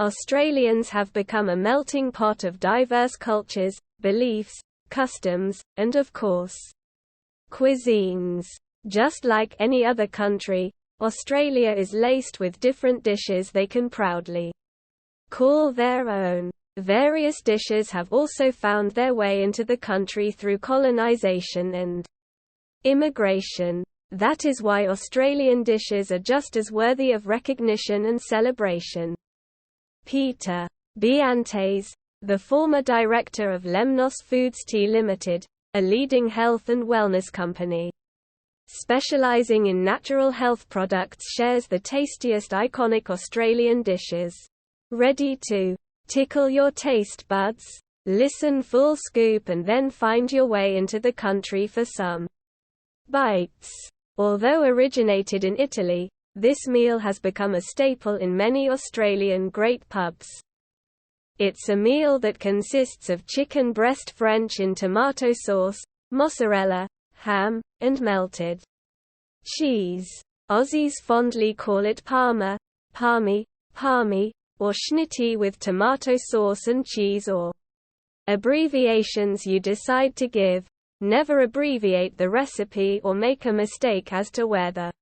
Australians have become a melting pot of diverse cultures, beliefs, customs, and of course, cuisines. Just like any other country, Australia is laced with different dishes they can proudly call their own. Various dishes have also found their way into the country through colonisation and immigration. That is why Australian dishes are just as worthy of recognition and celebration. Peter Biantes, the former director of Lemnos Foods Tea Limited, a leading health and wellness company specialising in natural health products, shares the tastiest iconic Australian dishes. Ready to tickle your taste buds? Listen full scoop and then find your way into the country for some bites. Although originated in Italy, this meal has become a staple in many Australian great pubs. It's a meal that consists of chicken breast French in tomato sauce, mozzarella, ham, and melted cheese. Aussies fondly call it parma, parmi, parmi, or schnitty with tomato sauce and cheese, or abbreviations you decide to give. Never abbreviate the recipe or make a mistake as to where the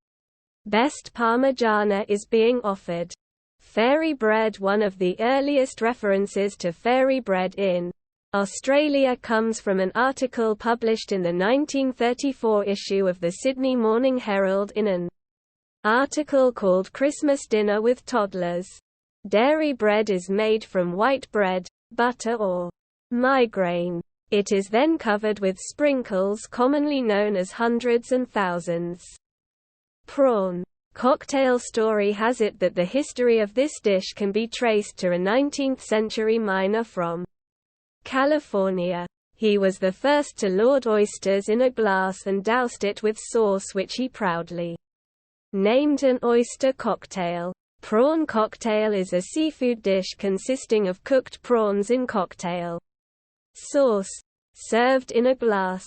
best Parmigiana is being offered. Fairy bread. One of the earliest references to fairy bread in Australia comes from an article published in the 1934 issue of the Sydney Morning Herald in an article called Christmas Dinner with Toddlers. Dairy bread is made from white bread, butter or migraine. It is then covered with sprinkles commonly known as hundreds and thousands. Prawn cocktail. Story has it that the history of this dish can be traced to a 19th-century miner from California. He was the first to lord oysters in a glass and doused it with sauce, which he proudly named an oyster cocktail. Prawn cocktail is a seafood dish consisting of cooked prawns in cocktail sauce, served in a glass.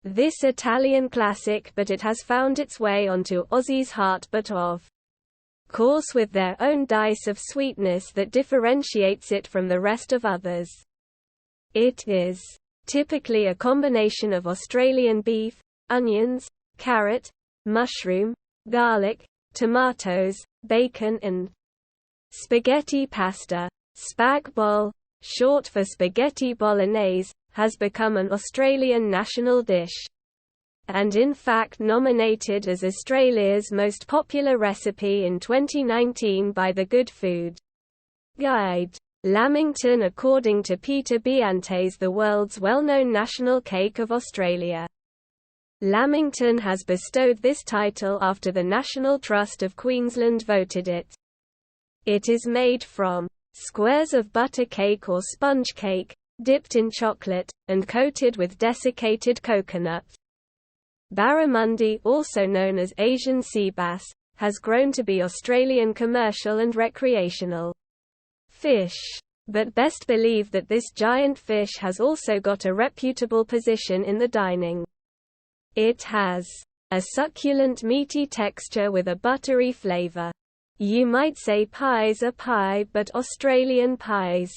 This Italian classic, but it has found its way onto Aussies' heart, but of course with their own dice of sweetness that differentiates it from the rest of others. It is typically a combination of Australian beef, onions, carrot, mushroom, garlic, tomatoes, bacon and spaghetti pasta. Spag bol, short for spaghetti bolognese, has become an Australian national dish, and in fact nominated as Australia's most popular recipe in 2019 by the Good Food Guide. Lamington. According to Peter Biantes, the world's well-known national cake of Australia. Lamington has bestowed this title after the National Trust of Queensland voted it. It is made from squares of butter cake or sponge cake, dipped in chocolate, and coated with desiccated coconut. Barramundi, also known as Asian sea bass, has grown to be Australian commercial and recreational fish. But best believe that this giant fish has also got a reputable position in the dining. It has a succulent meaty texture with a buttery flavour. You might say pies are pie, but Australian pies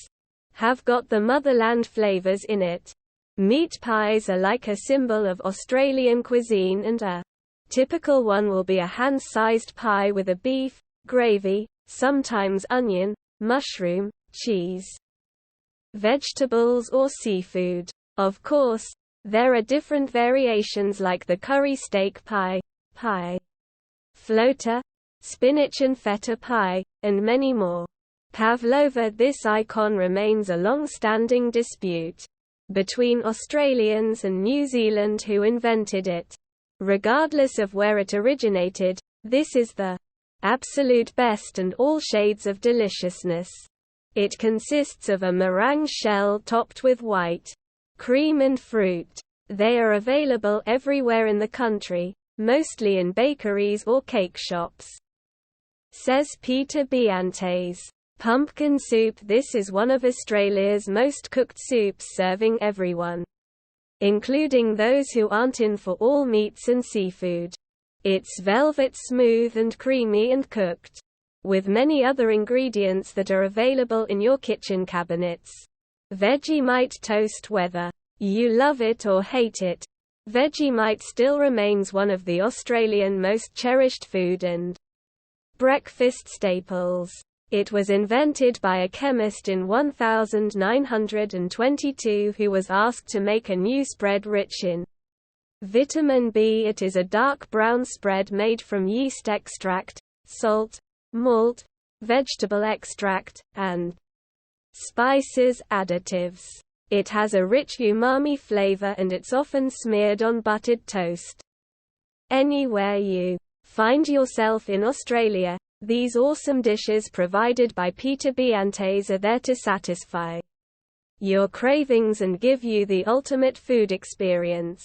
have got the motherland flavours in it. Meat pies are like a symbol of Australian cuisine, and a typical one will be a hand-sized pie with a beef, gravy, sometimes onion, mushroom, cheese, vegetables or seafood. Of course, there are different variations like the curry steak pie, pie floater, spinach and feta pie, and many more. Pavlova. This icon remains a long-standing dispute between Australians and New Zealand who invented it. Regardless of where it originated, this is the absolute best and all shades of deliciousness. It consists of a meringue shell topped with white cream and fruit. They are available everywhere in the country, mostly in bakeries or cake shops. Says Peter Biantes. Pumpkin soup. This is one of Australia's most cooked soups, serving everyone, including those who aren't in for all meats and seafood. It's velvet smooth and creamy and cooked with many other ingredients that are available in your kitchen cabinets. Vegemite toast. Whether you love it or hate it, Vegemite still remains one of the Australian most cherished food and breakfast staples. It was invented by a chemist in 1922 who was asked to make a new spread rich in vitamin B. It is a dark brown spread made from yeast extract, salt, malt, vegetable extract, and spices additives. It has a rich umami flavor and it's often smeared on buttered toast. Anywhere you find yourself in Australia, these awesome dishes provided by Peter Biantes are there to satisfy your cravings and give you the ultimate food experience.